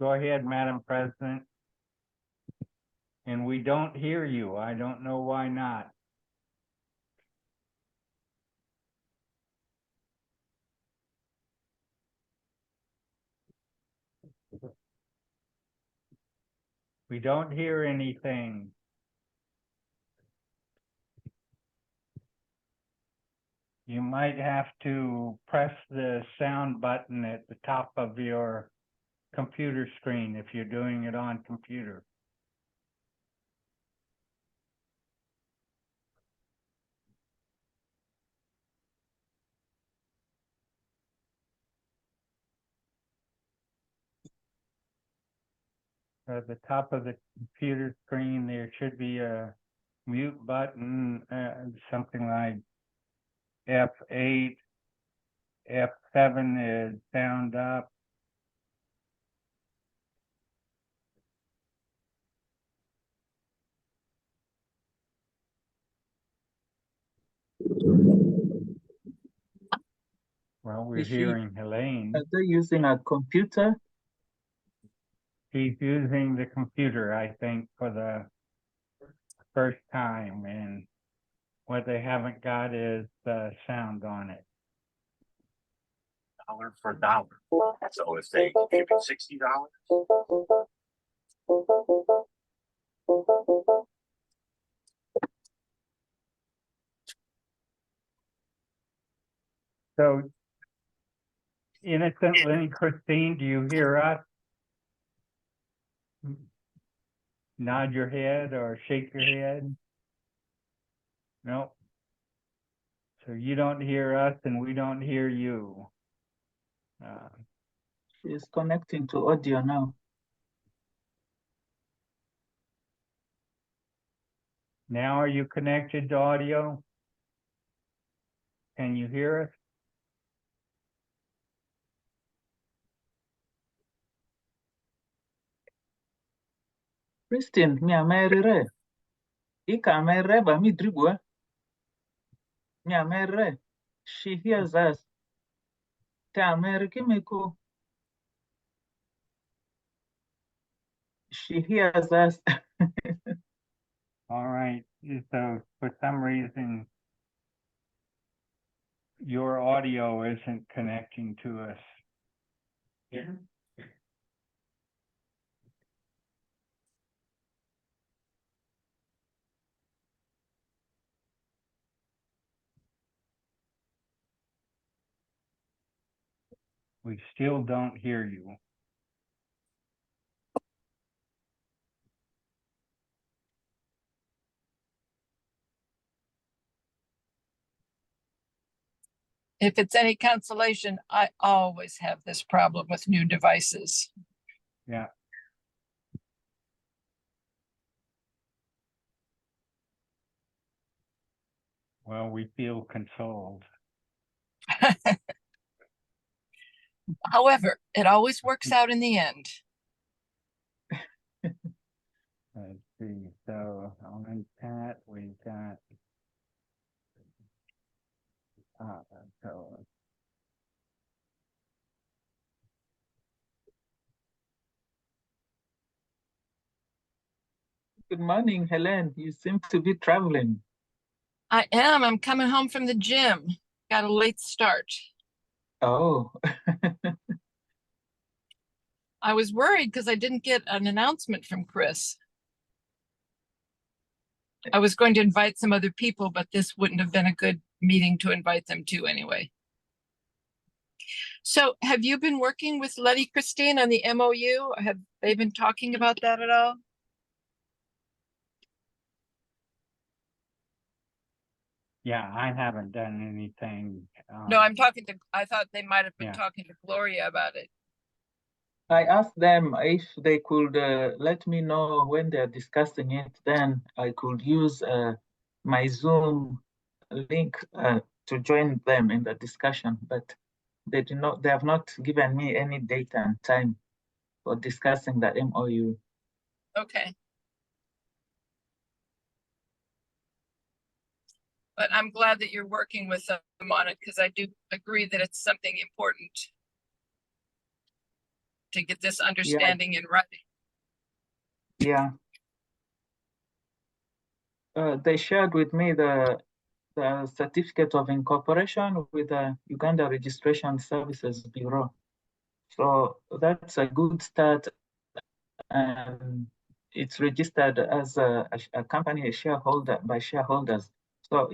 Go ahead, Madam President. And we don't hear you. I don't know why not. We don't hear anything. You might have to press the sound button at the top of your computer screen if you're doing it on computer. At the top of the computer screen, there should be a mute button, something like F8, F7 is sound up. Well, we're hearing Helene. Are they using a computer? She's using the computer, I think, for the first time, and what they haven't got is the sound on it. $1 for $1. So if they give it $60. So, Innocent Lenny Christine, do you hear us? Nod your head or shake your head. No. So you don't hear us and we don't hear you. She's connecting to audio now. Now are you connected to audio? Can you hear us? Christine, mi amerere. Ika amerere ba mi dribwa. Mi amerere. She hears us. Te amereke meko. She hears us. All right. So for some reason, your audio isn't connecting to us. Yeah. We still don't hear you. If it's any consolation, I always have this problem with new devices. Yeah. Well, we feel consoled. However, it always works out in the end. Let's see. So on that, we've got so Good morning, Helen. You seem to be traveling. I am. I'm coming home from the gym. Got a late start. Oh. I was worried because I didn't get an announcement from Chris. I was going to invite some other people, but this wouldn't have been a good meeting to invite them to anyway. So have you been working with Lenny Christine on the MOU? Have they been talking about that at all? yeah, I haven't done anything. No, I'm talking to, I thought they might have been Yeah. talking to Gloria about it. I asked them if they could let me know when they're discussing it, then I could use my Zoom link to join them in the discussion, but they have not given me any date and time for discussing the MOU. Okay. But I'm glad that you're working with them on it because I do agree that it's something important. to get this understanding in writing. Yeah. They shared with me the certificate of incorporation with the Uganda Registration Services Bureau. So that's a good start, and it's registered as a company, a shareholder by shareholders. So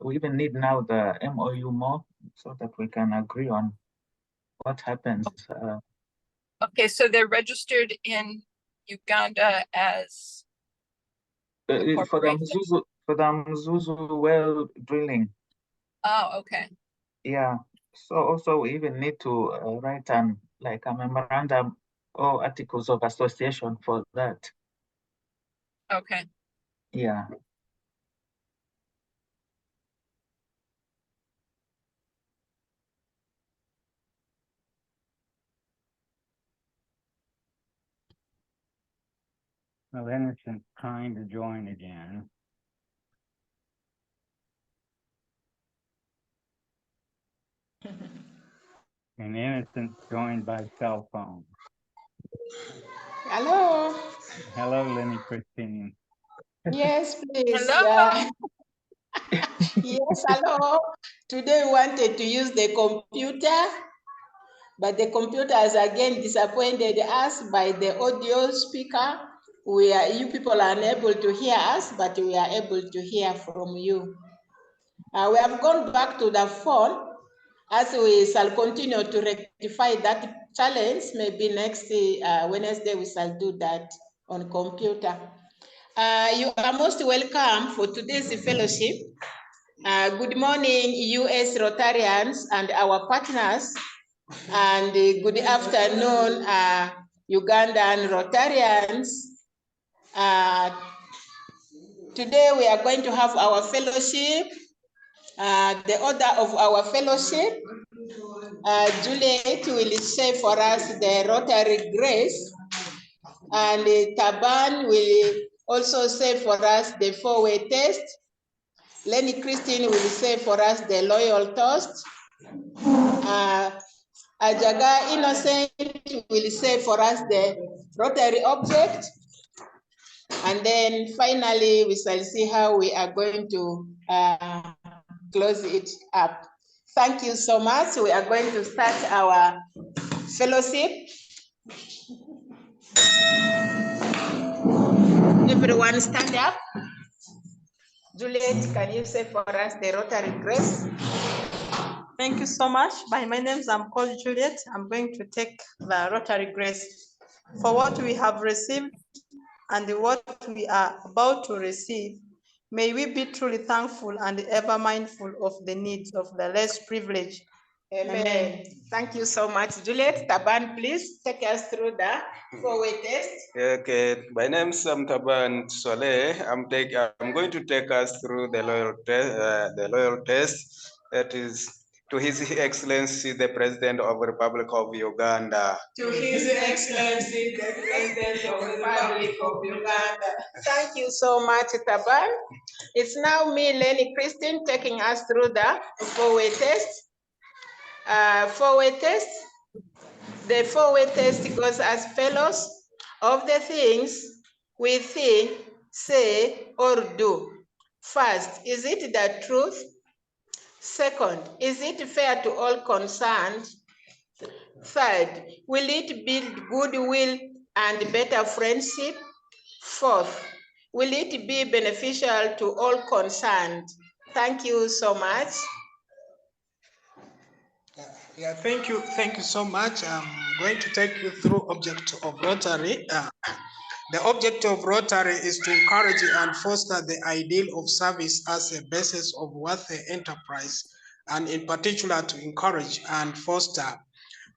we even need now the MOU more so that we can agree on what happens. Okay, so they're registered in Uganda as For the corporation? Mzuzu well drilling. Oh, okay. Yeah. So also we even need to write a memorandum or articles of association for that. Okay. Yeah. Well, Innocent's trying to join again. And Innocent's joined by cell phone. Hello. Hello, Lenny Christine. Yes, please. Hello. Yes, hello. Today we wanted to use the computer, but the computer has again disappointed us by the audio speaker. You people are unable to hear us, but we are able to hear from you. We have gone back to the phone as we shall continue to rectify that challenge. Maybe next Wednesday we shall do that on computer. You are most welcome for today's fellowship. Good morning, US Rotarians and our partners, and good afternoon, Ugandan Rotarians. Today we are going to have our fellowship. The order of our fellowship, Juliet will say for us the Rotary Grace, and Taban will also say for us the four-way test. Lenny Christine will say for us the loyal toast. Ajaga Innocent will say for us the Rotary object. And then finally, we shall see how we are going to close it up. Thank you so much. We are going to start our fellowship. Everyone stand up. Juliet, can you say for us the Rotary Grace? Thank you so much. My name is called Juliet. I'm going to take the Rotary Grace for what we have received and what we are about to receive. May we be truly thankful and ever mindful of the needs of the less privileged. Amen. Thank you so much, Juliet. Taban, please take us through the four-way test. Okay, my name is Taban Soleh. I'm going to take us through the loyal test. That is to His Excellency the President of the Republic of Uganda. To His Excellency the President of the Republic of Uganda. Thank you so much, Taban. It's now me, Lenny Christine, taking us through the four-way test. Four-way test. The four-way test goes as follows. Of the things we think, say, or do. First, is it the truth? Second, is it fair to all concerned? Third, will it build goodwill and better friendship? Fourth, will it be beneficial to all concerned? Thank you so much. Yeah, thank you so much. I'm going to take you through object of Rotary. The object of Rotary is to encourage and foster the ideal of service as a basis of worthy enterprise, and in particular to encourage and foster,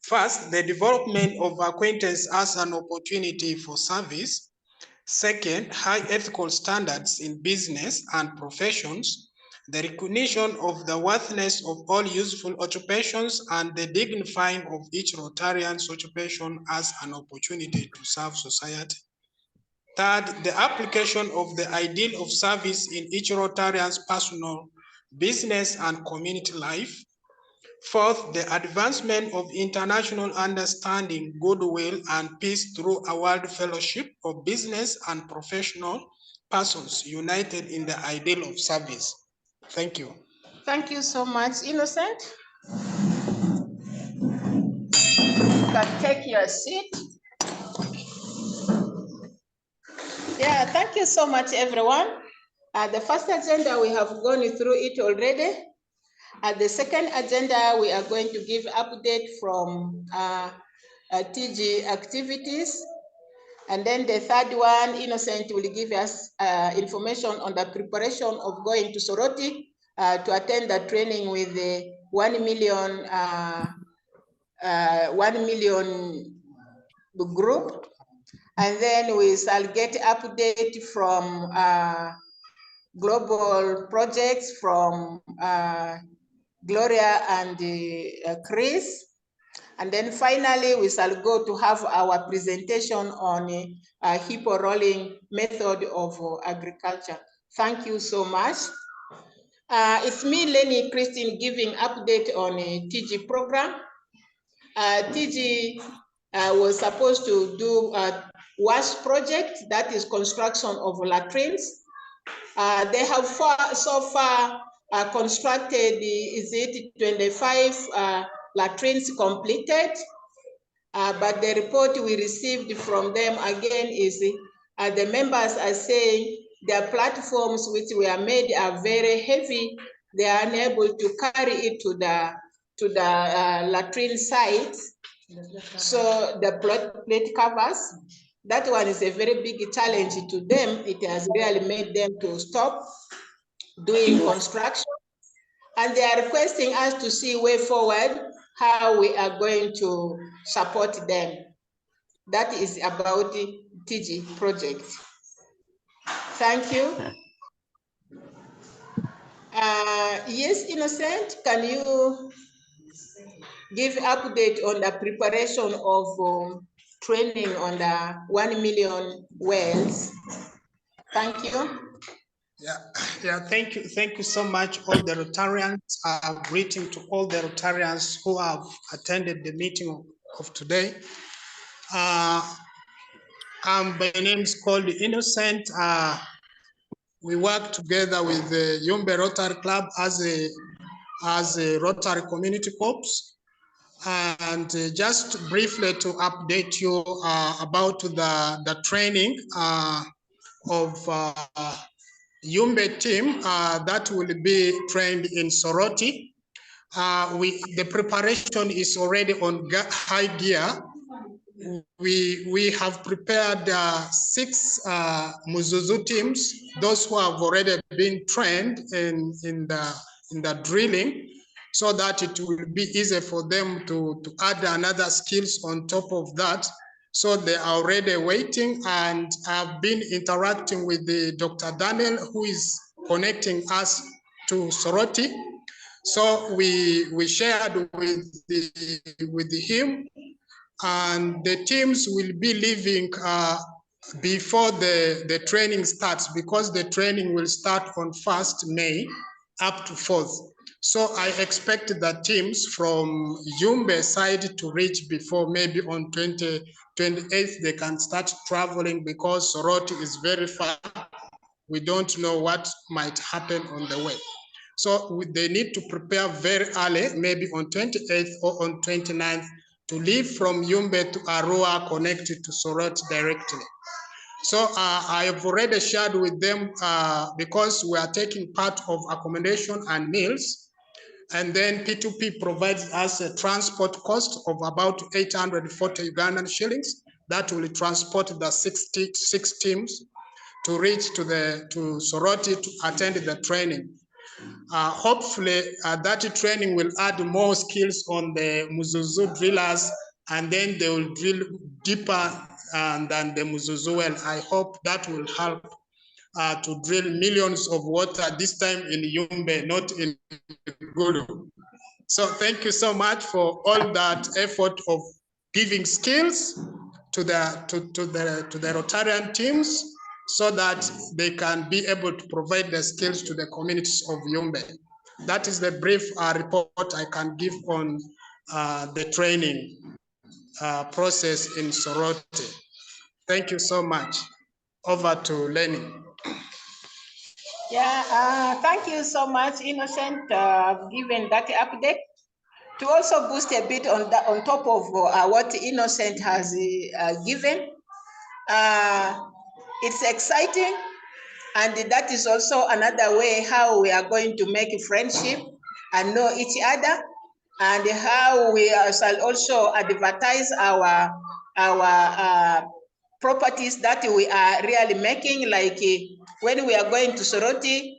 first, the development of acquaintance as an opportunity for service. Second, high ethical standards in business and professions, the recognition of the worthiness of all useful occupations, and the dignifying of each Rotarian's occupation as an opportunity to serve society. Third, the application of the ideal of service in each Rotarian's personal, business, and community life. Fourth, the advancement of international understanding, goodwill, and peace through a world fellowship of business and professional persons united in the ideal of service. Thank you. Thank you so much, Innocent. You can take your seat. Yeah, thank you so much, everyone. The first agenda, we have gone through it already. At the second agenda, we are going to give update from Tiji activities. And then the third one, Innocent will give us information on the preparation of going to Soroti to attend the training with the 1 million group. And then we shall get update from global projects from Gloria and Chris. And then finally, we shall go to have our presentation on a hippo rolling method of agriculture. Thank you so much. It's me, Lenny Christine, giving update on a Tiji program. Tiji was supposed to do a WASH project, that is construction of latrines. They have so far constructed, is it 25 latrines completed? But the report we received from them again is the members are saying their platforms which were made are very heavy. They are unable to carry it to the latrine sites. So the plate covers, that one is a very big challenge to them. It has really made them to stop doing construction. And they are requesting us to see way forward how we are going to support them. That is about the Tiji project. Thank you. Yes, Innocent, can you give update on the preparation of training on the 1 million wells? Thank you. Thank you so much, all the Rotarians. Greeting to all the Rotarians who have attended the meeting of today. My name is called Innocent. We work together with the Yumbe Rotary Club as a Rotary Community Corps. And just briefly to update you about the training of Yumbe team that will be trained in Soroti. The preparation is already on high gear. We have prepared 6 Muzuzu teams, those who have already been trained in the drilling, so that it will be easy for them to add another skills on top of that. So they are already waiting, and I've been interacting with the Dr. Daniel, who is connecting us to Soroti. So we shared with him, and the teams will be leaving before the training starts, because the training will start on 1st May up to 4th. So I expect the teams from Yumbe side to reach before maybe on 28th, they can start traveling, because Soroti is very far. We don't know what might happen on the way. So they need to prepare very early, maybe on 28th or on 29th, to leave from Yumbe to Arua, connected to Soroti directly. So I have already shared with them because we are taking part of accommodation and meals. And then P2P provides us a transport cost of about 840 Ugandan shillings. That will transport the 6 teams to reach to Soroti to attend the training. Hopefully that training will add more skills on the Muzuzu drillers, and then they will drill deeper than the Muzuzu well. I hope that will help to drill millions of water, this time in Yumbe, not in Gulu. So thank you so much for all that effort of giving skills to the Rotarian teams, so that they can be able to provide the skills to the communities of Yumbe. That is the brief report I can give on the training process in Soroti. Thank you so much. Over to Lenny. Yeah, thank you so much, Innocent, given that update. To also boost a bit on that, on top of what Innocent has given, it's exciting, and that is also another way how we are going to make friendship and know each other, and how we shall also advertise our properties that we are really making. Like when we are going to Soroti,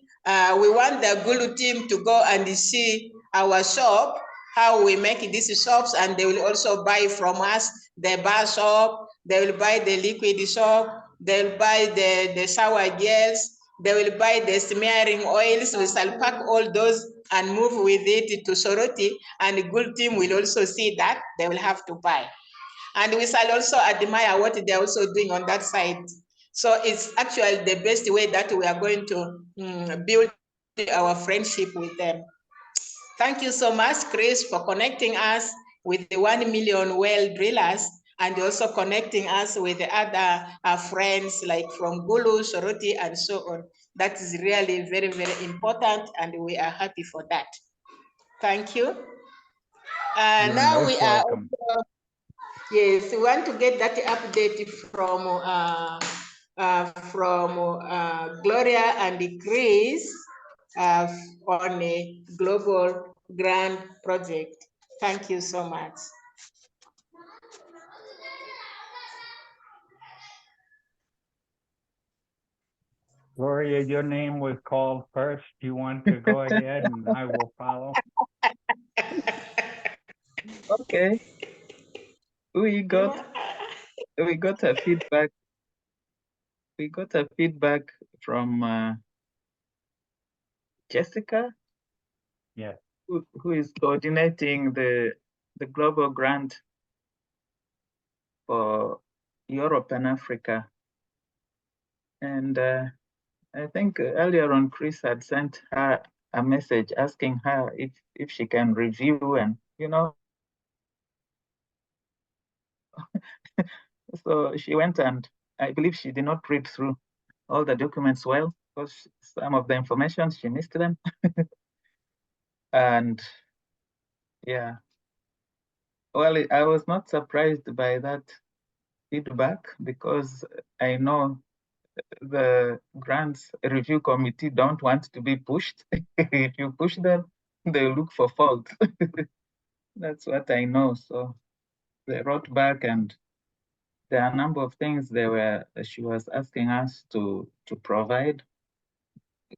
we want the Gulu team to go and see our shop, how we make these shops, and they will also buy from us the bar shop, they will buy the liquid shop, they'll buy the shower gels, they will buy the smearing oils. We shall pack all those and move with it to Soroti, and the Gulu team will also see that they will have to buy. And we shall also admire what they're also doing on that side. So it's actually the best way that we are going to build our friendship with them. Thank you so much, Chris, for connecting us with the 1 million well drillers, and also connecting us with the other friends like from Gulu, Soroti, and so on. That is really very, very important, and we are happy for that. Thank you. You're Now most we are welcome. also, yes, we want to get that update from Gloria and Chris on a global grant project. Thank you so much. Gloria, your name was called first. Do you want to go ahead and I will follow? Okay. We got a feedback. We got a feedback from Jessica. Yes. Who is coordinating the global grant for Europe and Africa. And I think earlier on, Chris had sent her a message asking her if she can review, and so she went, and I believe she did not read through all the documents well, because some of the information she missed them. And yeah, well, I was not surprised by that feedback, because I know the grants review committee don't want to be pushed. If you push them, they look for fault. That's what I know. So they wrote back, and there are a number of things she was asking us to provide.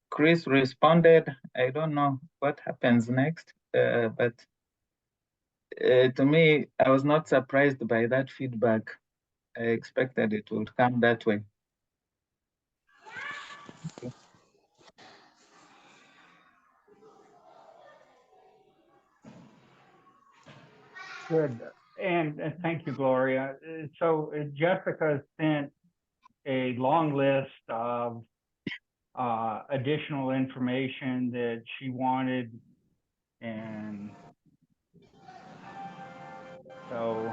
Chris responded. I don't know what happens next, but to me, I was not surprised by that feedback. I expected it would come that way. Good. And thank you, Gloria. So Jessica sent a long list of additional information that she wanted. And so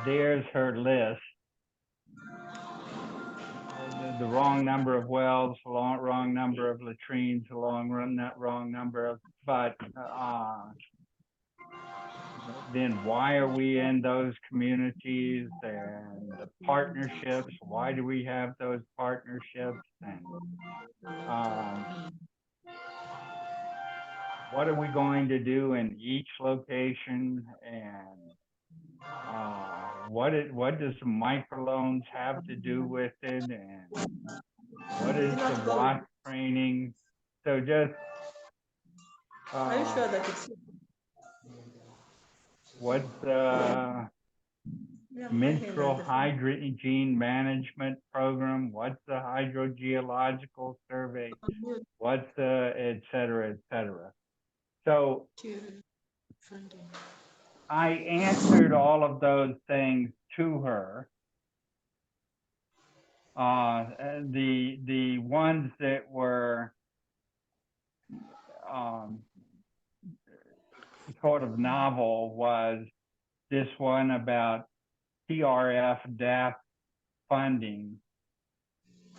there's her list. The wrong number of wells, wrong number of latrines, wrong number of, but then why are we in those communities, and the partnerships, why do we have those partnerships, and what are we going to do in each location, and what does the microloans have to do with it, and what is the WASH training? So just Are you sure that it's what's the menstrual hygiene management program? What's the hydrogeological survey? What's the et cetera, et cetera. So I answered all of those things to her. The ones that were sort of novel was this one about TRF DAF funding.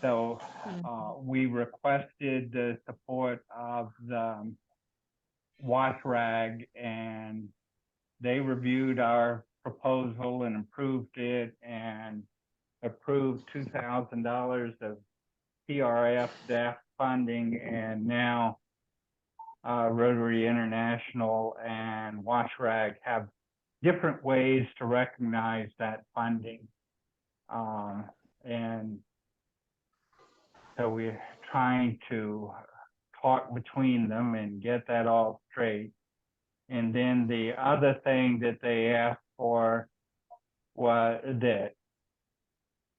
So we requested the support of the WASHRAG, and they reviewed our proposal and approved it and approved $2,000 of TRF DAF funding, and now Rotary International and WASHRAG have different ways to recognize that funding. And so we're trying to talk between them and get that all straight. And then the other thing that they asked for was that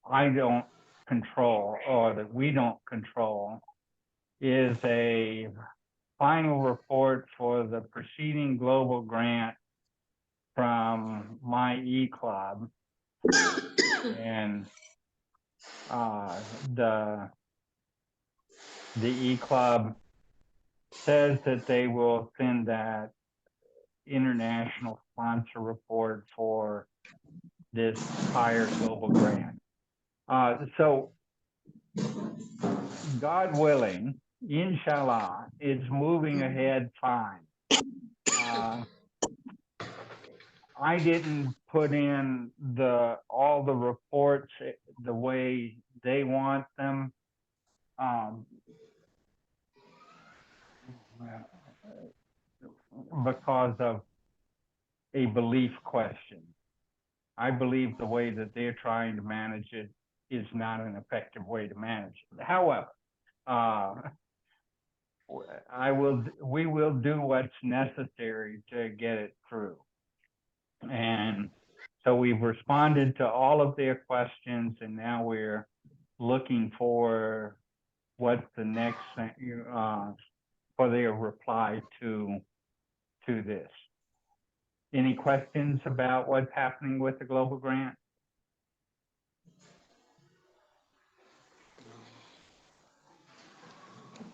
I don't control, or that we don't control, is a final report for the preceding global grant from my eClub. And the eClub says that they will send that international sponsor report for this higher global grant. So God willing, inshallah, it's moving ahead fine. I didn't put in all the reports the way they want them. Because of a belief question. I believe the way that they're trying to manage it is not an effective way to manage it. However, we will do what's necessary to get it through. And so we've responded to all of their questions, and now we're looking for what's the next thing for their reply to this. Any questions about what's happening with the global grant?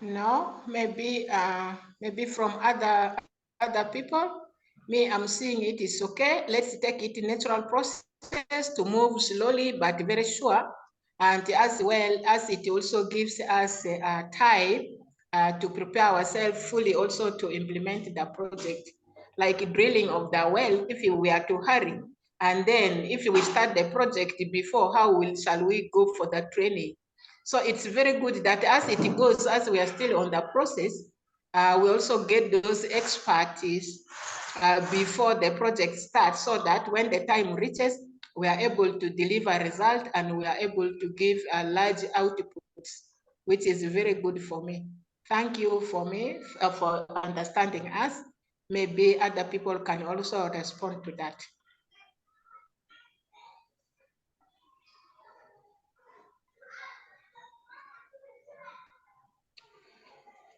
No, maybe from other people. Me, I'm seeing it is okay. Let's take it in natural process to move slowly but very sure, and as well as it also gives us time to prepare ourselves fully also to implement the project, like drilling of the well. If we are to hurry, and then if we start the project before, shall we go for the training? So it's very good that as it goes, as we are still on the process, we also get those expertise before the project starts, so that when the time reaches, we are able to deliver a result and we are able to give a large outputs, which is very good for me. Thank you for understanding us. Maybe other people can also respond to that.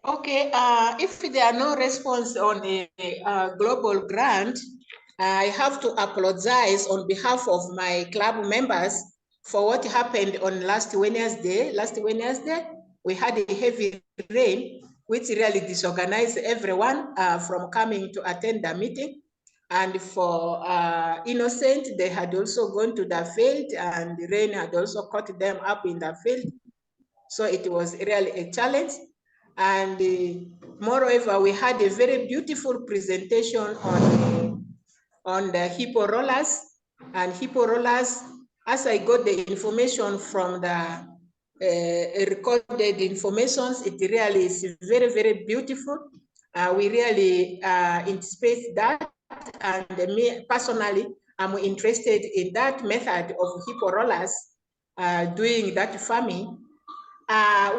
Okay, if there are no response on a global grant, I have to apologize on behalf of my club members for what happened on last Wednesday. Last Wednesday, we had a heavy rain, which really disorganized everyone from coming to attend the meeting. And for Innocent, they had also gone to the field, and the rain had also caught them up in the field. So it was really a challenge. And moreover, we had a very beautiful presentation on the hippo rollers. And hippo rollers, as I got the information from the recorded informations, it really is very, very beautiful. We really anticipate that. And me personally, I'm interested in that method of hippo rollers doing that farming.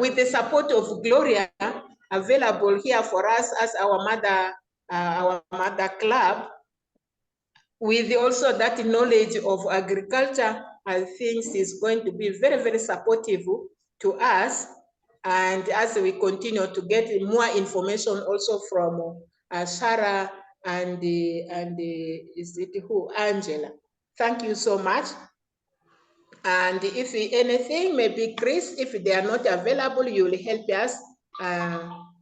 With the support of Gloria, available here for us as our mother club, with also that knowledge of agriculture, I think is going to be very, very supportive to us. And as we continue to get more information also from Sarah and is it who? Angela. Thank you so much. And if anything, maybe Chris, if they are not available, you will help us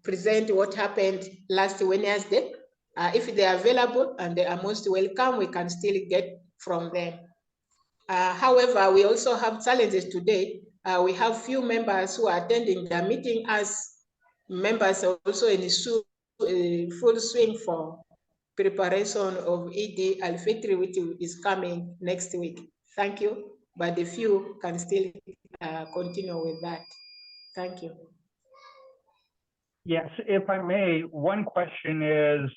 present what happened last Wednesday. If they are available and they are most welcome, we can still get from them. However, we also have challenges today. We have few members who are attending the meeting as members are also in full swing for preparation of Eid al-Fitr, which is coming next week. Thank you, but the few can still continue with that. Thank you. Yes, if I may, one question is,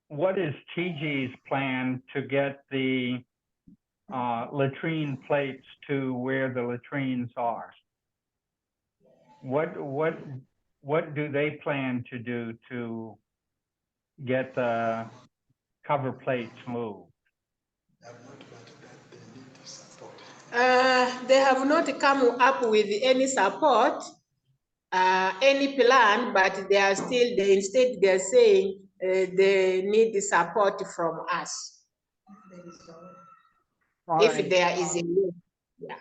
what is Tiji's plan to get the latrine plates to where the latrines are? What do they plan to do to get the cover plates moved? They have not come up with any support, any plan, but they are still, instead they're saying they need the support from us. If there is a need, yeah.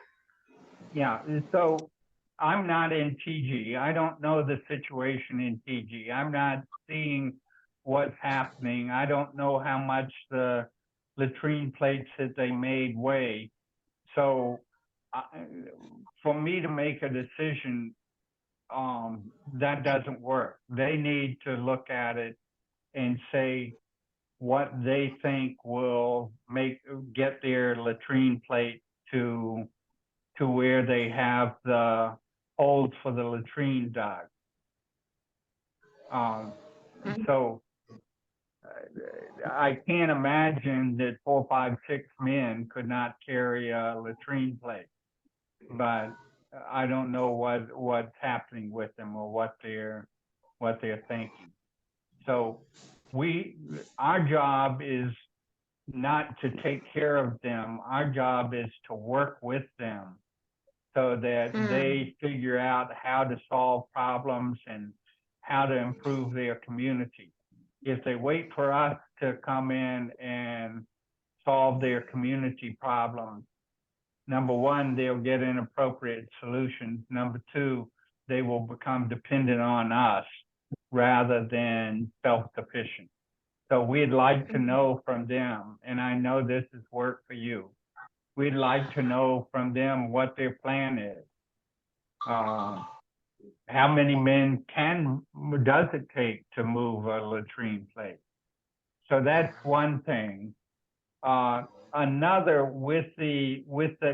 Yeah, so I'm not in Tiji. I don't know the situation in Tiji. I'm not seeing what's happening. I don't know how much the latrine plates that they made weigh. So for me to make a decision, that doesn't work. They need to look at it and say what they think will get their latrine plate to where they have the holes for the latrine dug. So I can't imagine that 4, 5, 6 men could not carry a latrine plate, but I don't know what's happening with them or what they're thinking. So our job is not to take care of them. Our job is to work with them so that they figure out how to solve problems and how to improve their community. If they wait for us to come in and solve their community problems, number one, they'll get inappropriate solutions. Number two, they will become dependent on us rather than self-sufficient. So we'd like to know from them, and I know this is work for you. We'd like to know from them what their plan is. How many men does it take to move a latrine plate? So that's one thing. Another, with the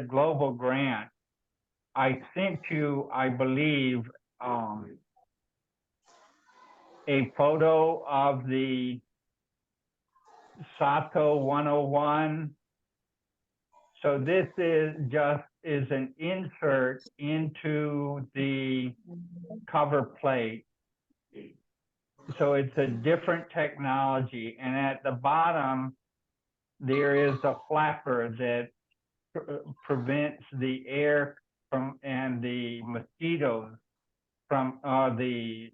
global grant, I sent you, I believe, a photo of the SATO 101. So this is an insert into the cover plate. So it's a different technology. And at the bottom, there is a flapper that prevents the air and the mosquitoes the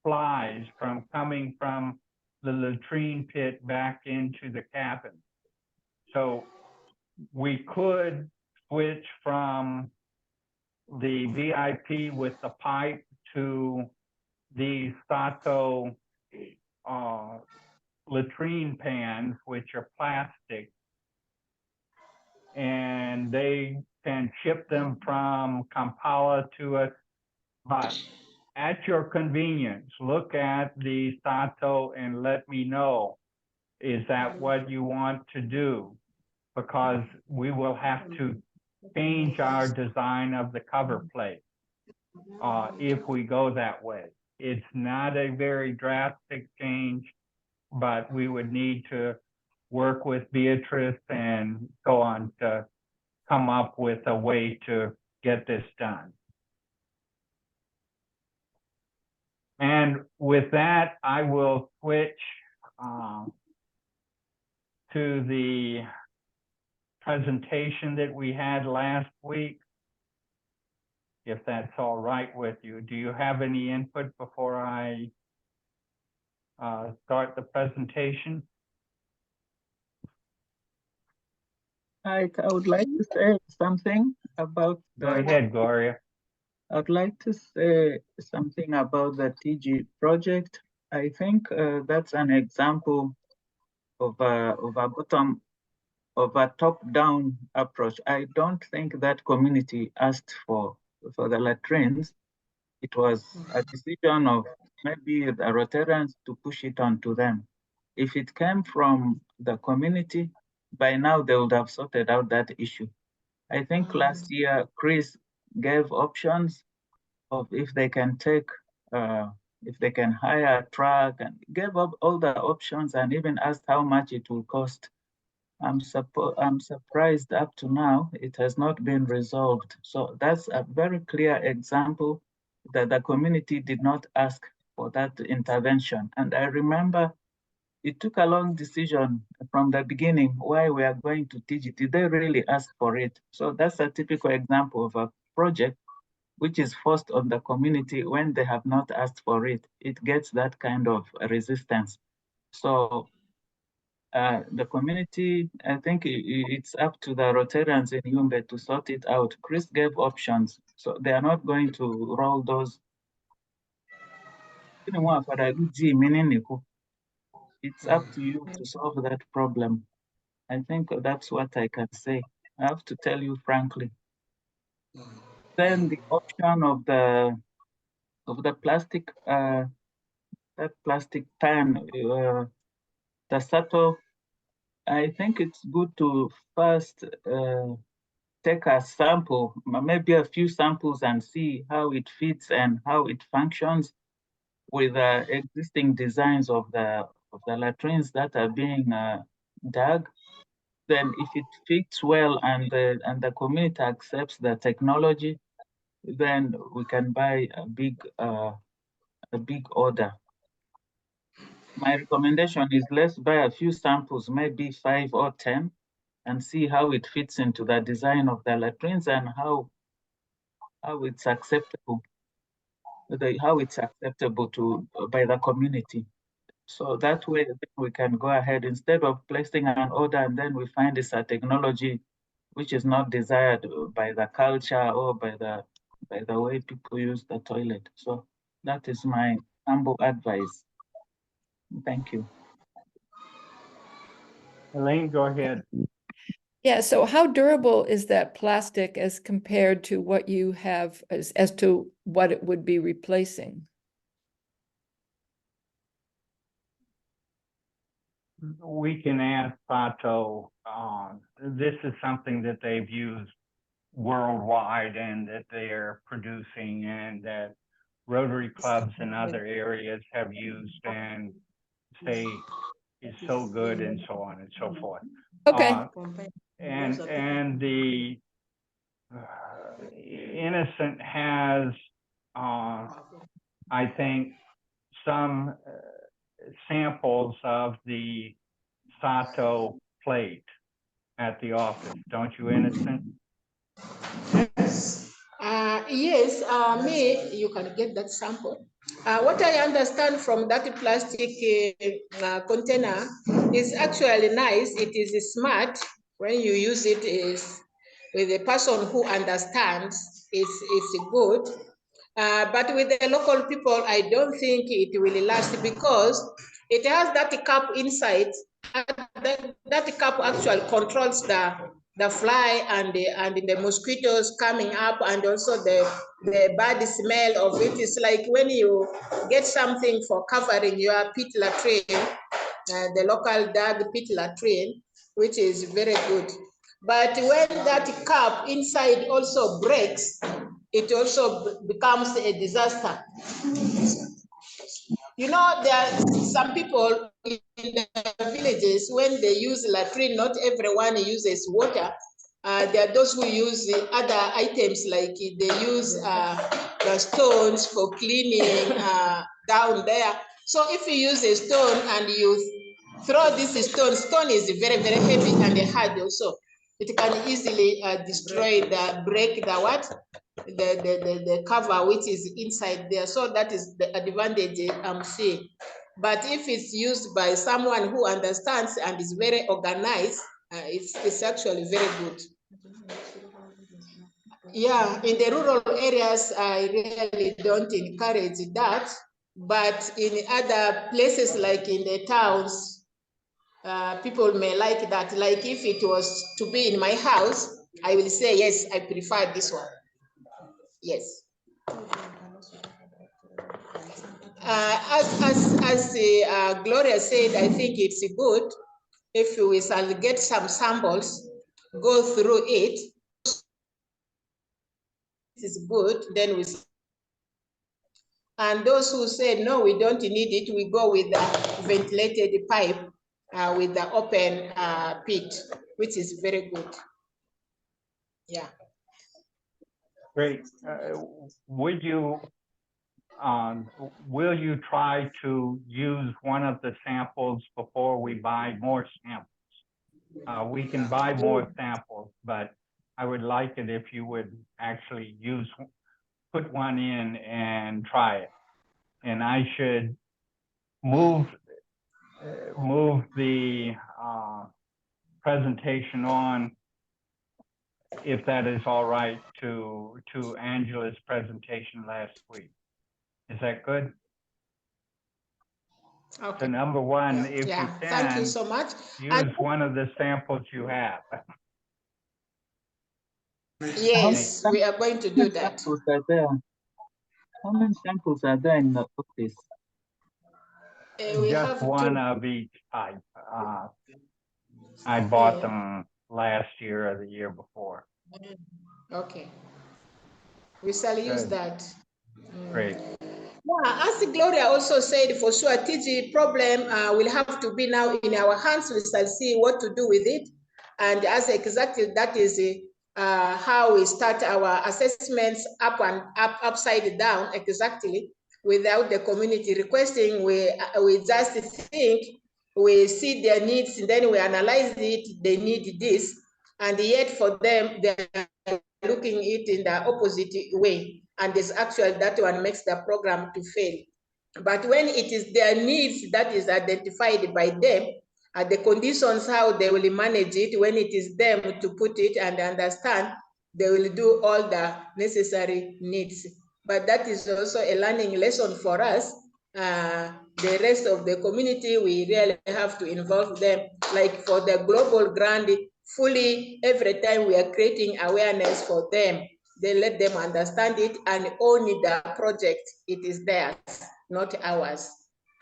flies from coming from the latrine pit back into the cabin. So we could switch from the VIP with the pipe to the SATO latrine pans, which are plastic, and they can ship them from Kampala to us. But at your convenience, look at the SATO and let me know, is that what you want to do? Because we will have to change our design of the cover plate if we go that way. It's not a very drastic change, but we would need to work with Beatrice and so on to come up with a way to get this done. And with that, I will switch to the presentation that we had last week, if that's all right with you. Do you have any input before I start the presentation? I would like to say something about Go ahead, Gloria. I'd like to say something about the Tiji project. I think that's an example of a top-down approach. I don't think that community asked for the latrines. It was a decision of maybe the Rotarians to push it onto them. If it came from the community, by now they would have sorted out that issue. I think last year, Chris gave options of if they can take, if they can hire a truck, and gave up all the options and even asked how much it will cost. I'm surprised up to now, it has not been resolved. So that's a very clear example that the community did not ask for that intervention. And I remember it took a long decision from the beginning why we are going to teach it. Did they really ask for it? So that's a typical example of a project which is forced on the community when they have not asked for it. It gets that kind of resistance. So the community, I think it's up to the Rotarians in Yumbe to sort it out. Chris gave options, so they are not going to roll those. It's up to you to solve that problem. I think that's what I can say. I have to tell you frankly. Then the option of the plastic, that plastic pan, the SATO, I think it's good to first take a sample, maybe a few samples, and see how it fits and how it functions with the existing designs of the latrines that are being dug. Then if it fits well and the community accepts the technology, then we can buy a big order. My recommendation is let's buy a few samples, maybe 5 or 10, and see how it fits into the design of the latrines and how it's acceptable, how it's acceptable by the community. So that way we can go ahead instead of placing an order and then we find it's a technology which is not desired by the culture or by the way people use the toilet. So that is my humble advice. Thank you. Elaine, go ahead. Yeah, so how durable is that plastic as compared to what you have as to what it would be replacing? We can ask SATO. This is something that they've used worldwide and that they're producing and that Rotary clubs in other areas have used and say is so good and so on and so forth. Okay. And the Innocent has, I think, some samples of the SATO plate at the office, don't you, Innocent? Yes, you can get that sample. What I understand from that plastic container is actually nice. It is smart when you use it is with a person who understands. It's good. But with the local people, I don't think it will last because it has that cap inside. That cap actually controls the fly and the mosquitoes coming up, and also the bad smell of it. It's like when you get something for covering your pit latrine, the local dog pit latrine, which is very good. But when that cap inside also breaks, it also becomes a disaster. You know, there are some people in the villages, when they use latrine, not everyone uses water. There are those who use the other items, like they use the stones for cleaning down there. So if you use a stone and you throw this stone is very, very heavy and hard also. It can easily break the cover which is inside there. So that is the advantage I'm seeing. But if it's used by someone who understands and is very organized, it's actually very good. Yeah, in the rural areas, I really don't encourage that. But in other places, like in the towns, people may like that. Like if it was to be in my house, I will say, yes, I prefer this one. Yes. As Gloria said, I think it's good if we shall get some samples, go through it. It's good, then we. And those who say, no, we don't need it, we go with the ventilated pipe with the open pit, which is very good. Yeah. Great. Would you, will you try to use one of the samples before we buy more samples? We can buy more samples, but I would like it if you would actually put one in and try it. And I should move the presentation on, if that is all right, to Angela's presentation last week. Is that good? Okay. So number one, if you can, thank you so much. Use one of the samples you have. Yes, we are going to do that. How many samples are there in the office? Just one of each type. I bought them last year or the year before. Okay. We shall use that. Great. Yeah, as Gloria also said, for sure, Tiji problem will have to be now in our hands. We shall see what to do with it. And as exactly that is how we start our assessments upside down, exactly, without the community requesting. We just think, we see their needs, and then we analyze it, they need this, and yet for them, they're looking it in the opposite way. And this actually, that one makes the program to fail. But when it is their needs that is identified by them, the conditions how they will manage it, when it is them to put it and understand, they will do all the necessary needs. But that is also a learning lesson for us. The rest of the community, we really have to involve them. Like for the global grant, fully every time we are creating awareness for them, they let them understand it and own the project. It is theirs, not ours.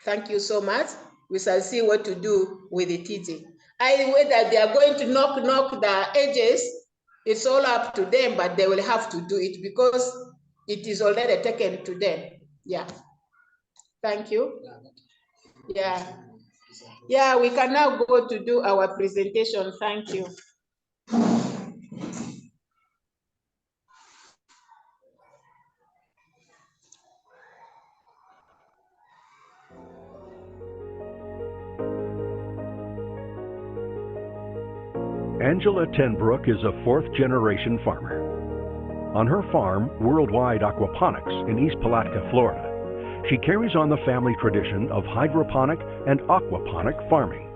Thank you so much. We shall see what to do with the Tiji. Whether they are going to knock the edges, it's all up to them, but they will have to do it because it is already taken to them. Yeah. Thank you. Yeah. Yeah, we can now go to do our presentation. Thank you. Angela Tenbrook is a fourth-generation farmer. On her farm, Worldwide Aquaponics in East Palatka, Florida, she carries on the family tradition of hydroponic and aquaponic farming.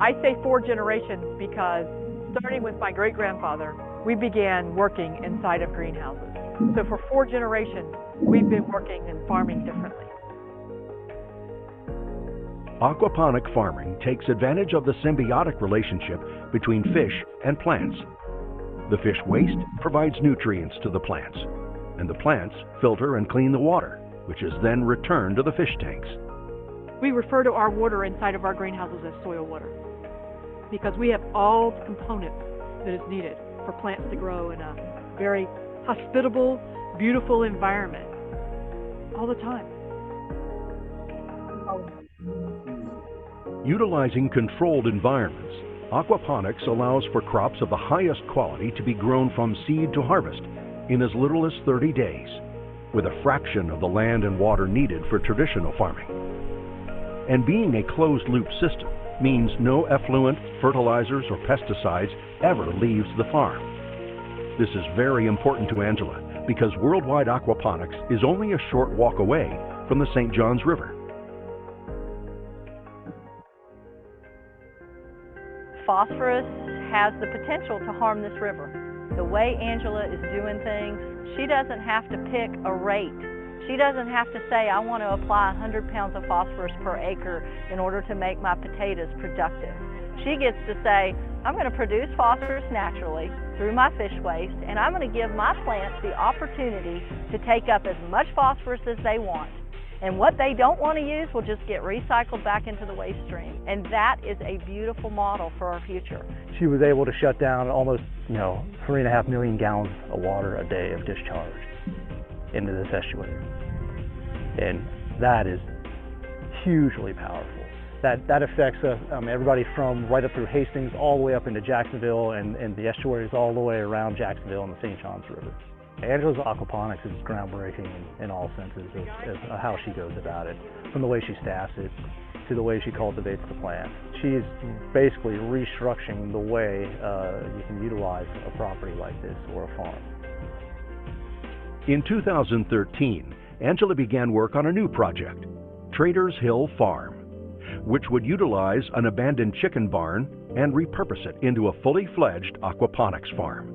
I say 4 generations because starting with my great-grandfather, we began working inside of greenhouses. So for 4 generations, we've been working and farming differently. Aquaponic farming takes advantage of the symbiotic relationship between fish and plants. The fish waste provides nutrients to the plants, and the plants filter and clean the water, which is then returned to the fish tanks. We refer to our water inside of our greenhouses as soil water because we have all the components that is needed for plants to grow in a very hospitable, beautiful environment all the time. Utilizing controlled environments, aquaponics allows for crops of the highest quality to be grown from seed to harvest in as little as 30 days, with a fraction of the land and water needed for traditional farming. And being a closed-loop system means no effluent, fertilizers, or pesticides ever leaves the farm. This is very important to Angela because Worldwide Aquaponics is only a short walk away from the St. Johns River. Phosphorus has the potential to harm this river. The way Angela is doing things, she doesn't have to pick a rate. She doesn't have to say, I want to apply 100 pounds of phosphorus per acre in order to make my potatoes productive. She gets to say, I'm going to produce phosphorus naturally through my fish waste, and I'm going to give my plants the opportunity to take up as much phosphorus as they want. And what they don't want to use will just get recycled back into the waste stream. And that is a beautiful model for our future. She was able to shut down almost, 3.5 million gallons of water a day of discharge into this estuary. And that is hugely powerful. That affects everybody from right up through Hastings all the way up into Jacksonville and the estuaries all the way around Jacksonville and the St. Johns River. Angela's aquaponics is groundbreaking in all senses of how she goes about it, from the way she staffs it to the way she cultivates the plant. She's basically restructuring the way you can utilize a property like this or a farm. In 2013, Angela began work on a new project, Traders Hill Farm, which would utilize an abandoned chicken barn and repurpose it into a fully fledged aquaponics farm.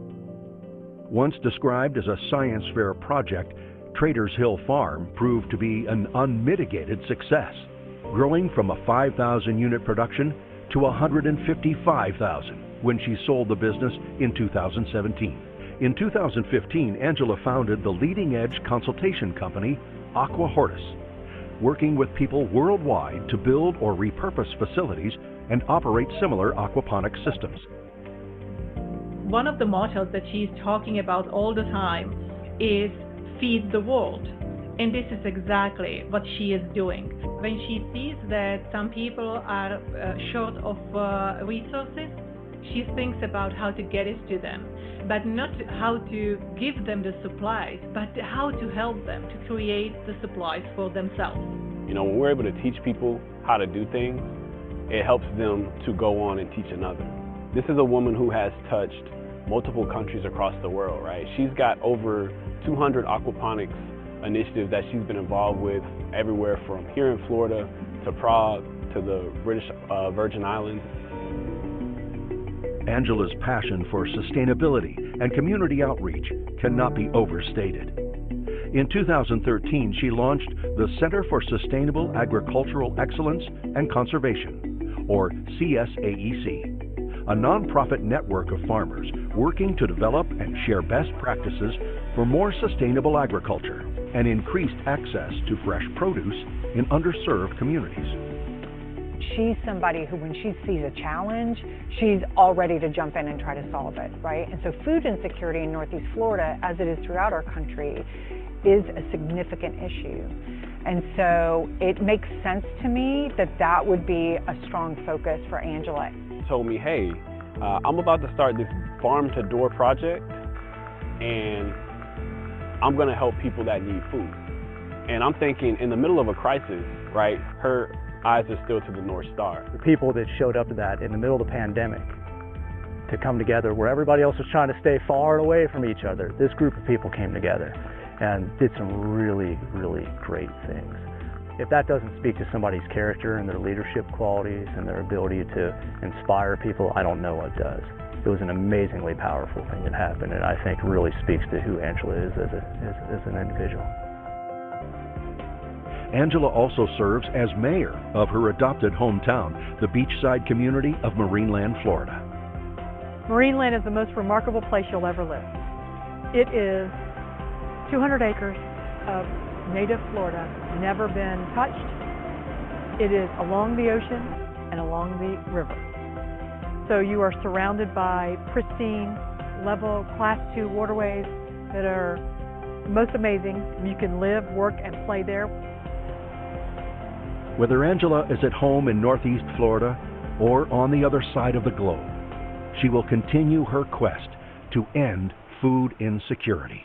Once described as a science fair project, Traders Hill Farm proved to be an unmitigated success, growing from a 5,000 unit production to 155,000 when she sold the business in 2017. In 2015, Angela founded the leading-edge consultation company, Aquahortus, working with people worldwide to build or repurpose facilities and operate similar aquaponic systems. One of the mottos that she's talking about all the time is feed the world. And this is exactly what she is doing. When she sees that some people are short of resources, she thinks about how to get it to them, but not how to give them the supplies, but how to help them to create the supplies for themselves. When we're able to teach people how to do things, it helps them to go on and teach another. This is a woman who has touched multiple countries across the world, right? She's got over 200 aquaponics initiatives that she's been involved with everywhere from here in Florida to Prague to the British Virgin Islands. Angela's passion for sustainability and community outreach cannot be overstated. In 2013, she launched the Center for Sustainable Agricultural Excellence and Conservation, or CSAEC, a nonprofit network of farmers working to develop and share best practices for more sustainable agriculture and increased access to fresh produce in underserved communities. She's somebody who, when she sees a challenge, she's all ready to jump in and try to solve it, right? And so food insecurity in Northeast Florida, as it is throughout our country, is a significant issue. And so it makes sense to me that that would be a strong focus for Angela. Told me, hey, I'm about to start this farm-to-door project, and I'm gonna help people that need food. And I'm thinking, in the middle of a crisis, right, her eyes are still to the North Star. The people that showed up to that in the middle of the pandemic to come together where everybody else was trying to stay far away from each other, this group of people came together and did some really, really great things. If that doesn't speak to somebody's character and their leadership qualities and their ability to inspire people, I don't know what does. It was an amazingly powerful thing that happened, and I think really speaks to who Angela is as an individual. Angela also serves as mayor of her adopted hometown, the beachside community of Marineland, Florida. Marineland is the most remarkable place you'll ever live. It is 200 acres of native Florida, never been touched. It is along the ocean and along the river. So you are surrounded by pristine, level, class 2 waterways that are most amazing. You can live, work, and play there. Whether Angela is at home in Northeast Florida or on the other side of the globe, she will continue her quest to end food insecurity.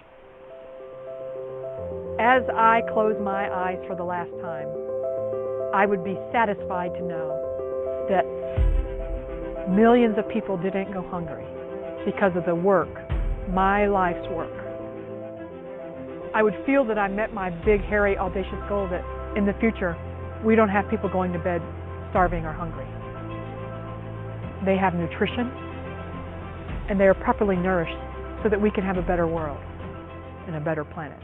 As I close my eyes for the last time, I would be satisfied to know that millions of people didn't go hungry because of the work, my life's work. I would feel that I met my big, hairy, audacious goal that in the future, we don't have people going to bed starving or hungry. They have nutrition, and they are properly nourished so that we can have a better world and a better planet.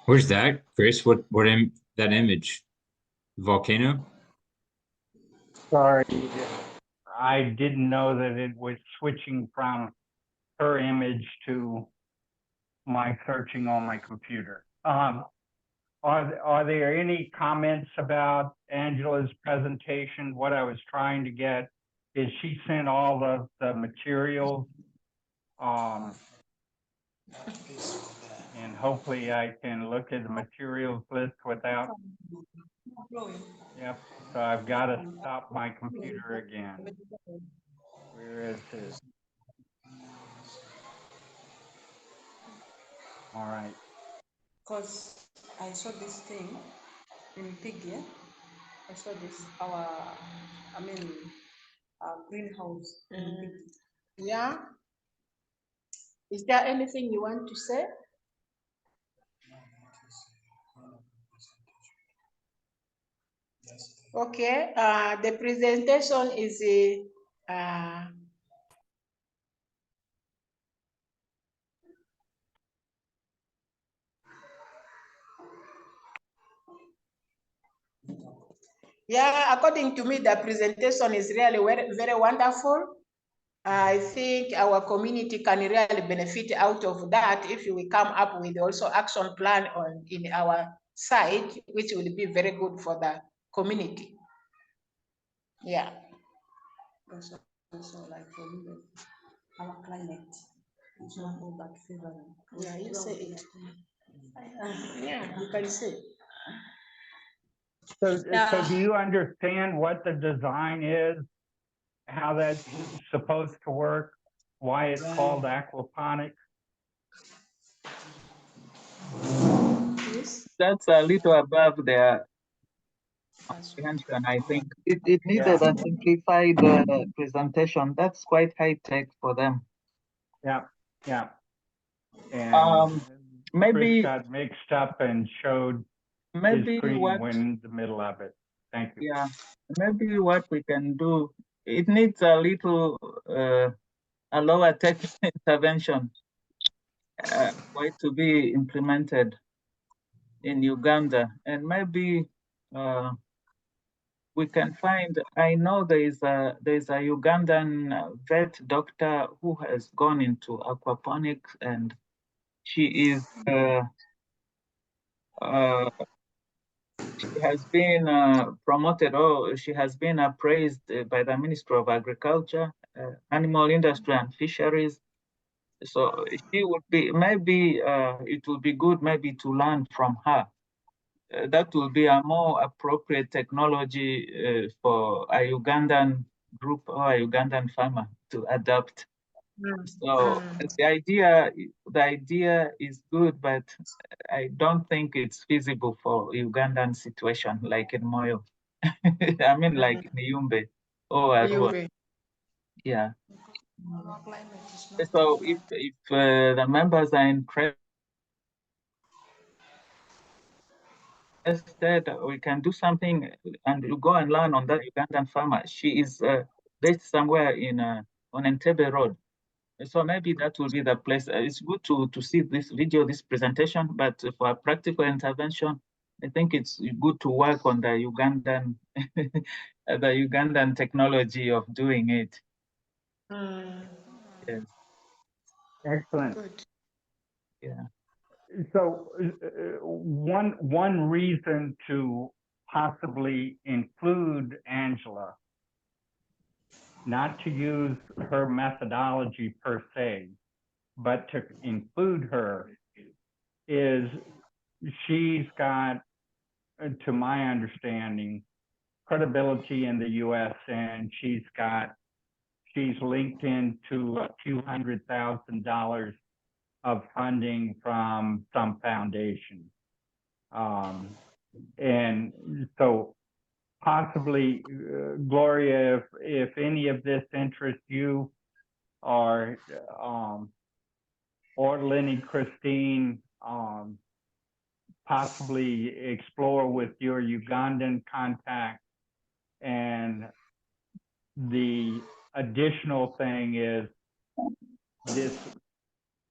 Where's that, Chris? That image? Volcano? Sorry, I didn't know that it was switching from her image to my searching on my computer. Are there any comments about Angela's presentation? What I was trying to get is she sent all of the materials, and hopefully I can look at the materials list without. Yep. So I've got to stop my computer again. Where is it? All right. Because I saw this thing in Piggy. I saw this, our greenhouse. Yeah. Is there anything you want to say? Okay, the presentation is yeah, according to me, the presentation is really very, very wonderful. I think our community can really benefit out of that if we come up with also action plan in our site, which will be very good for the community. Yeah. Also like for our climate is not all that favorable. Yeah, you say it. Yeah, you can say. So do you understand what the design is, how that's supposed to work, why it's called aquaponics? That's a little above their comprehension, I think. It needed a simplified presentation. That's quite high tech for them. Yeah, yeah. And maybe Chris got mixed up and showed his screen when in the middle of it. Thank you. Yeah, maybe what we can do, it needs a little a lower tech intervention for it to be implemented in Uganda, and maybe we can find. I know there is a Ugandan vet doctor who has gone into aquaponics, and she is she has been promoted, or she has been appraised by the Ministry of Agriculture, Animal Industry and Fisheries. So she would be, maybe it would be good maybe to learn from her. That will be a more appropriate technology for a Ugandan group or a Ugandan farmer to adopt. So the idea is good, but I don't think it's feasible for Ugandan situation like in Moyo. I mean, like in Yumbe or Arua. Yeah. So if the members are interested, we can do something and you go and learn on that Ugandan farmer. She is based somewhere in on Entebbe Road. So maybe that will be the place. It's good to see this video, this presentation, but for a practical intervention, I think it's good to work on the Ugandan, the Ugandan technology of doing it. Yes. Excellent. Good. Yeah. So one reason to possibly include Angela, not to use her methodology per se, but to include her, is she's got, to my understanding, credibility in the U.S. and she's linked into a few $100,000 of funding from some foundation. And so possibly, Gloria, if any of this interests you, or Lenny Christine, possibly explore with your Ugandan contact. And the additional thing is this,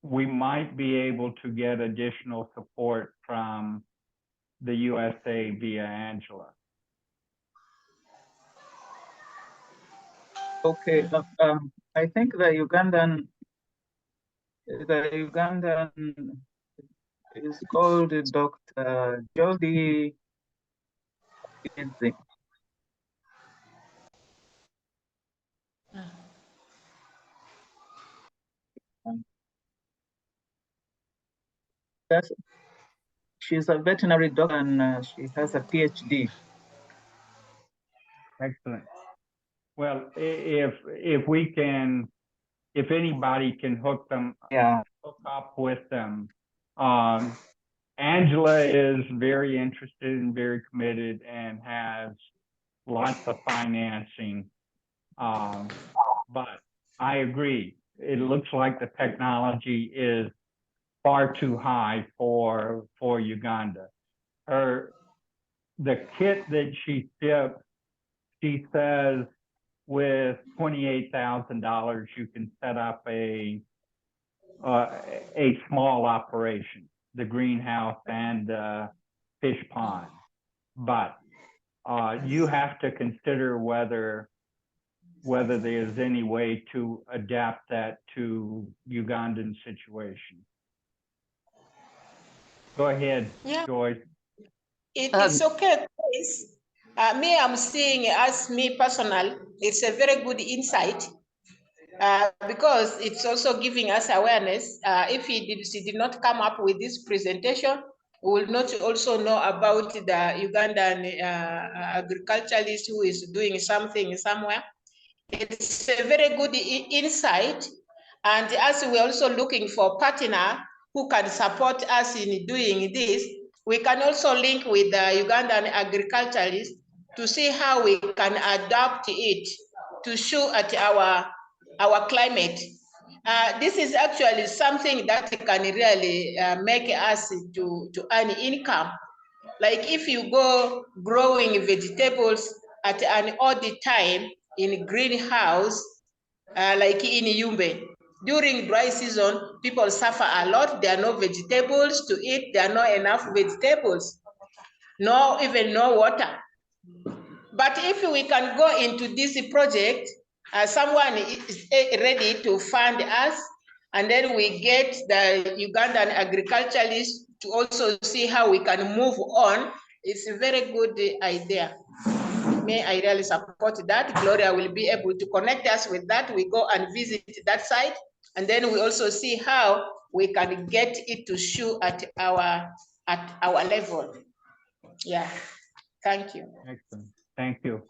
we might be able to get additional support from the USA via Angela. Okay, I think the Ugandan is called Dr. Jody. She's a veterinary doctor and she has a PhD. Excellent. Well, if we can, if anybody can hook up with them. Angela is very interested and very committed and has lots of financing. But I agree. It looks like the technology is far too high for Uganda. The kit that she shipped, she says with $28,000 you can set up a small operation, the greenhouse and fish pond. But you have to consider whether there's any way to adapt that to Ugandan situation. Go ahead, Joyce. It's okay, please. Me, I'm seeing as me personal, it's a very good insight because it's also giving us awareness. If she did not come up with this presentation, we will not also know about the Ugandan agriculturalist who is doing something somewhere. It's a very good insight. And as we're also looking for a partner who can support us in doing this, we can also link with the Ugandan agriculturalists to see how we can adapt it to show at our climate. This is actually something that can really make us to earn income. Like if you go growing vegetables at an odd time in greenhouse, like in Yumbe, during dry season, people suffer a lot. There are no vegetables to eat. There are not enough vegetables, even no water. But if we can go into this project, someone is ready to fund us, and then we get the Ugandan agriculturalists to also see how we can move on. It's a very good idea. May I really support that. Gloria will be able to connect us with that. We go and visit that site, and then we also see how we can get it to show at our level. Yeah, thank you. Excellent, thank you.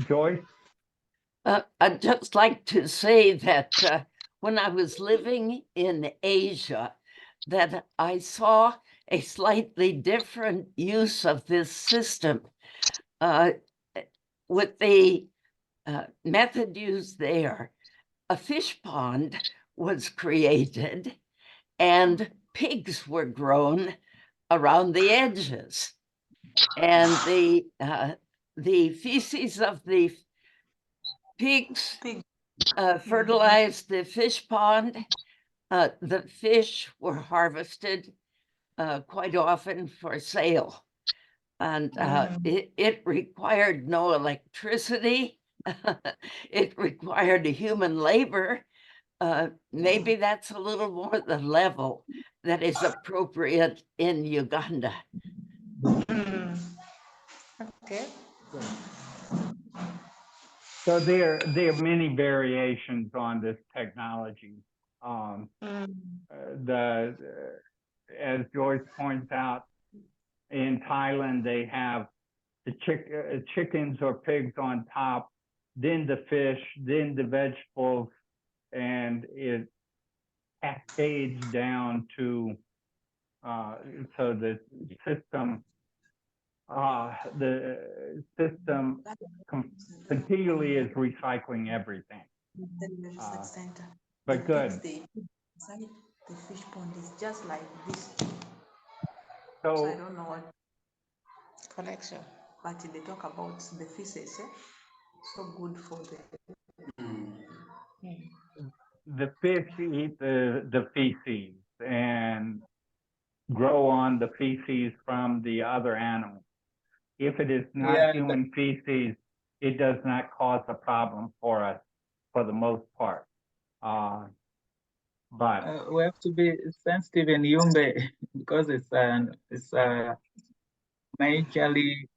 Joyce? I'd just like to say that when I was living in Asia, that I saw a slightly different use of this system. With the method used there, a fish pond was created and pigs were grown around the edges. And the feces of the pigs fertilized the fish pond. The fish were harvested quite often for sale. And it required no electricity. It required human labor. Maybe that's a little more the level that is appropriate in Uganda. Okay. So there are many variations on this technology. As Joyce points out, in Thailand, they have the chickens or pigs on top, then the fish, then the vegetables, and it cascades down to, so the system the system continually is recycling everything. But good. The fish pond is just like this. So I don't know what connection, but they talk about the feces, so good for the fish eat the feces and grow on the feces from the other animals. If it is not human feces, it does not cause a problem for us for the most part. But we have to be sensitive in Yumbe because it's majorly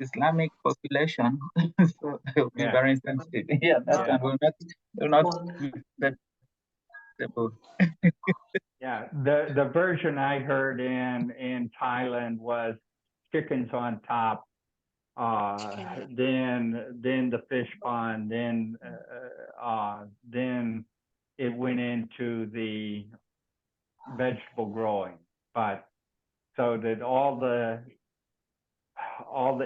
Islamic population, so we'll be very sensitive. Yeah, that one will not acceptable. Yeah, the version I heard in Thailand was chickens on top, then the fish pond, then it went into the vegetable growing. But so that all the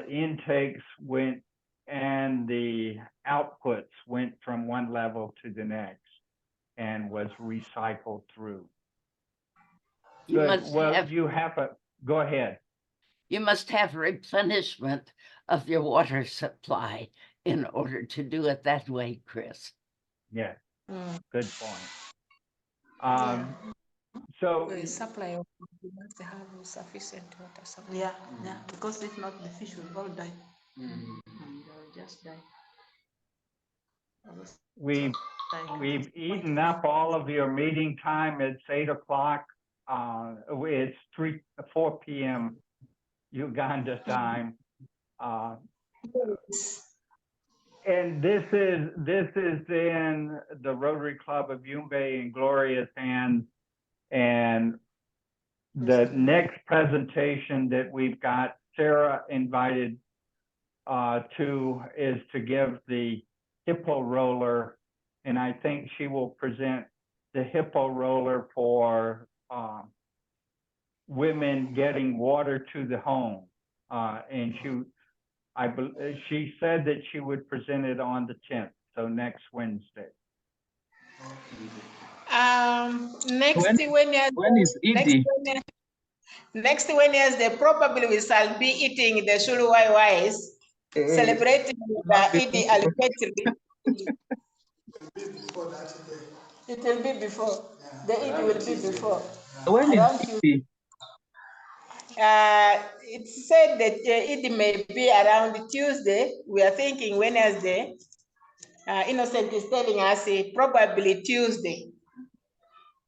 intakes went and the outputs went from one level to the next and was recycled through. Good. Well, you have go ahead. You must have replenishment of your water supply in order to do it that way, Chris. Yeah, good point. So the supply of we must have sufficient water supply. Yeah, because if not, the fish will all die. And they'll just die. We've eaten up all of your meeting time. It's 8 o'clock. It's 4 p.m. Uganda time. And this is in the Rotary Club of Yumbe and Gloria's hands. And the next presentation that we've got Sarah invited to is to give the hippo roller, and I think she will present the hippo roller for women getting water to the home. And she said that she would present it on the 10th, so next Wednesday. Next Wednesday, probably we shall be eating the Shuluwaiwais, celebrating the Idi al-Fitr. It will be before. The Eid will be before. When is Eid? It's said that Eid may be around Tuesday. We are thinking Wednesday. Innocent is telling us probably Tuesday.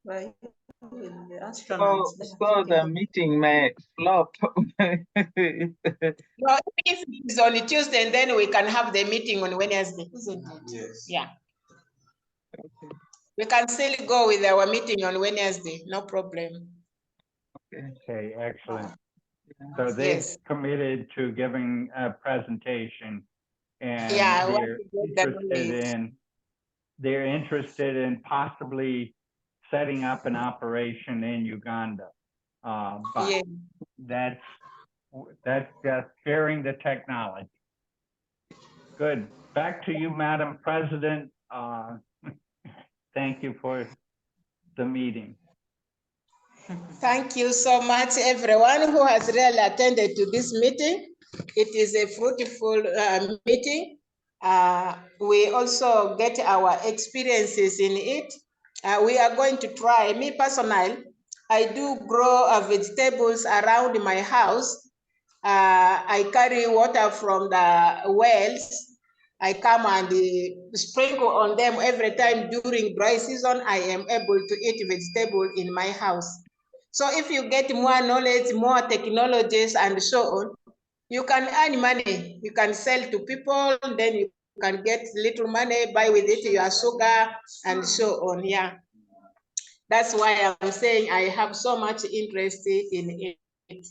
Right. So the meeting may flop. No, if it's on Tuesday, then we can have the meeting on Wednesday, isn't it? Yes. Yeah. We can still go with our meeting on Wednesday, no problem. Okay, excellent. So they've committed to giving a presentation, and they're interested in possibly setting up an operation in Uganda. But that's just sharing the technology. Good. Back to you, Madam President. Thank you for the meeting. Thank you so much, everyone who has really attended to this meeting. It is a fruitful meeting. We also get our experiences in it. We are going to try. Me personally, I do grow vegetables around my house. I carry water from the wells. I come and sprinkle on them every time during dry season. I am able to eat vegetable in my house. So if you get more knowledge, more technologies, and so on, you can earn money. You can sell to people, then you can get little money, buy with it your sugar, and so on. Yeah. That's why I'm saying I have so much interest in it.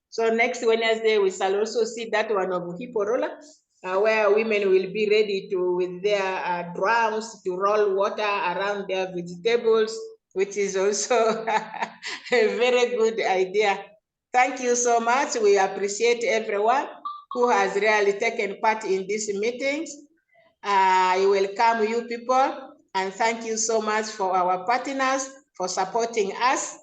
So next Wednesday, we shall also see that one of hippo roller, where women will be ready to, with their drums, to roll water around their vegetables, which is also a very good idea. Thank you so much. We appreciate everyone who has really taken part in these meetings. I welcome you people and thank you so much for our partners for supporting us.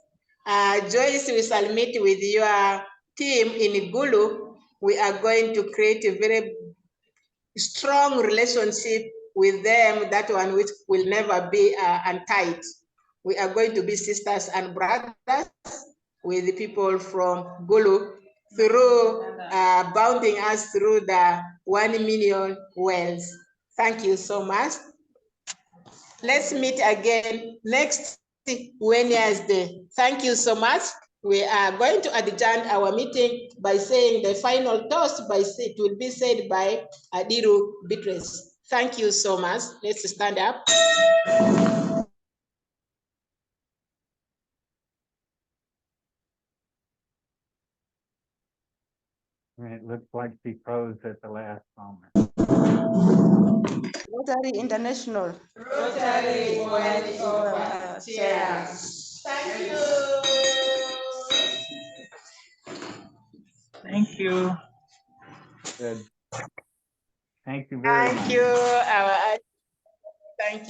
Joyce, we shall meet with your team in Gulu. We are going to create a very strong relationship with them, that one which will never be untied. We are going to be sisters and brothers with the people from Gulu through bounding us through the 1 million wells. Thank you so much. Let's meet again next Wednesday. Thank you so much. We are going to adjourn our meeting by saying the final toast. It will be said by Adiru Beatrice. Thank you so much. Let's stand up. It looks like she froze at the last moment. Rotary International. Rotary Cheers. Thank you. Thank you. Good. Thank you very much. Thank you. Thank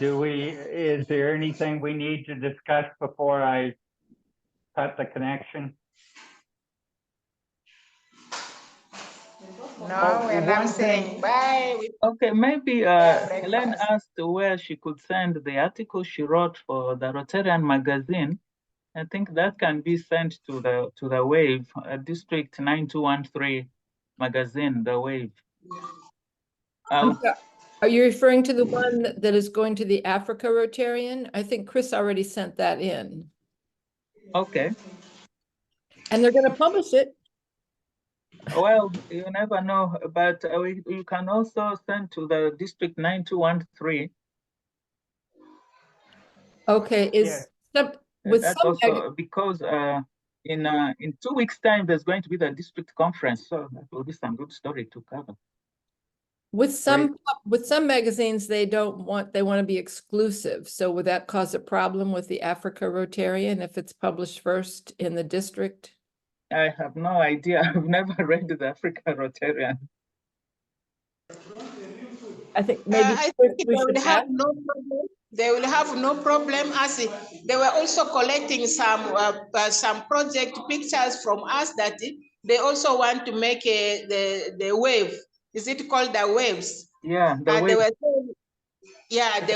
you. Is there anything we need to discuss before I cut the connection? No, we're not saying bye. Okay, maybe Helen asked where she could send the article she wrote for the Rotarian magazine. I think that can be sent to the Wave, District 9213 magazine, the Wave. Are you referring to the one that is going to the Africa Rotarian? I think Chris already sent that in. Okay. And they're going to publish it. Well, you never know, but you can also send to the District 9213. Okay, because in 2 weeks' time there's going to be the district conference, so that will be some good story to cover. With some magazines, they want to be exclusive. So would that cause a problem with the Africa Rotarian if it's published first in the district? I have no idea. I've never read the Africa Rotarian. I think maybe I think they will have no problem. They will have no problem, as they were also collecting some project pictures from us that they also want to make the wave. Is it called the waves? Yeah, the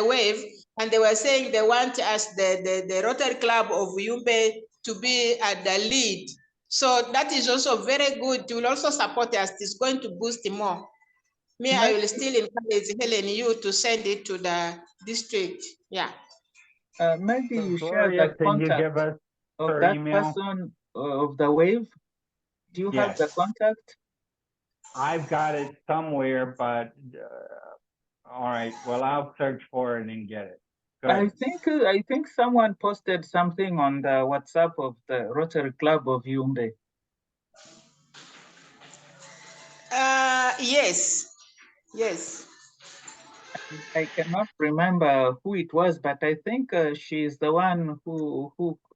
wave. And they were saying they want us, the Rotary Club of Yumbe, to be at the lead. So that is also very good. It will also support us. It's going to boost more. I will still encourage Helen you to send it to the district. Yeah. Maybe you Gloria, share the can you give contact us of her that email? person of the Wave. Do you have the contact? I've got it somewhere, but all right. Well, I'll search for it and get it. I think someone posted something on the WhatsApp of the Rotary Club of Yumbe. Yes. I cannot remember who it was, but I think she's the one who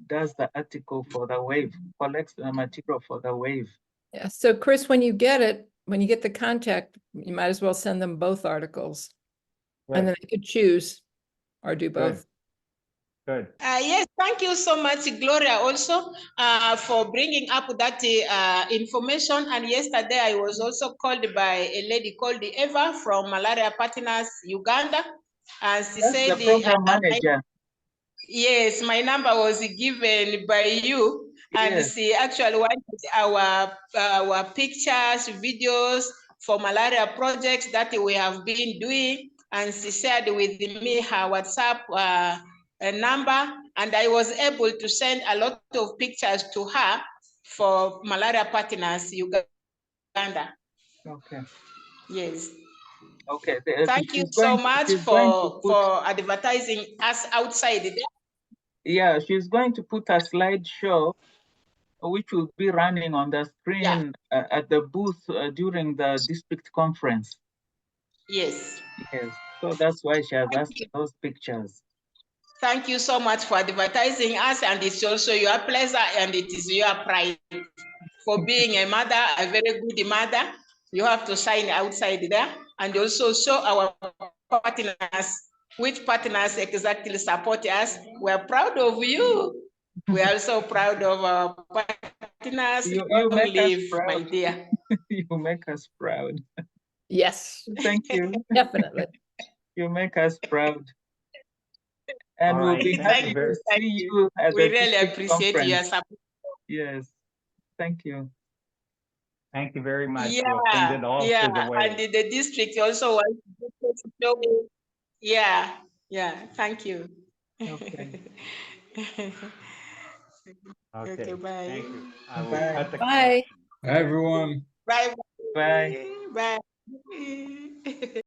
does the article for the Wave, collects the material for the Wave. Yeah. So Chris, when you get the contact, you might as well send them both articles, and then they could choose or do both. Good. Yes, thank you so much, Gloria, also for bringing up that information. And yesterday I was also called by a lady called Eva from Malaria Partners, Uganda. And she said, the program manager. Yes, my number was given by you. And Yes. she actually wanted our pictures, videos for malaria projects that we have been doing. And she shared with me her WhatsApp number, and I was able to send a lot of pictures to her for Malaria Partners Uganda. Okay. Yes. Okay. Thank you so much for advertising us outside there. Yeah, she's going to put a slideshow which will be running on the screen at the booth during the district conference. Yes. Yes. So that's why she has asked those pictures. Thank you so much for advertising us, and it's also your pleasure and it is your pride for being a mother, a very good mother. You have to sign outside there and also show our partners which partners exactly support us. We're proud of you. We are also proud of our partners. You make us proud, my dear. You make us proud. Yes. Thank you. Definitely. You make us proud. And we'll be happy to see you at We the really district appreciate your conference. support. Yes. Thank you. Thank you very much. Yeah, We'll send it all yeah. to the way. And the district also wants to show me. Yeah, yeah. Thank you. Okay. Okay, bye. Thank you. I will Bye. cut the Bye. Bye, everyone. Bye. Bye. Bye.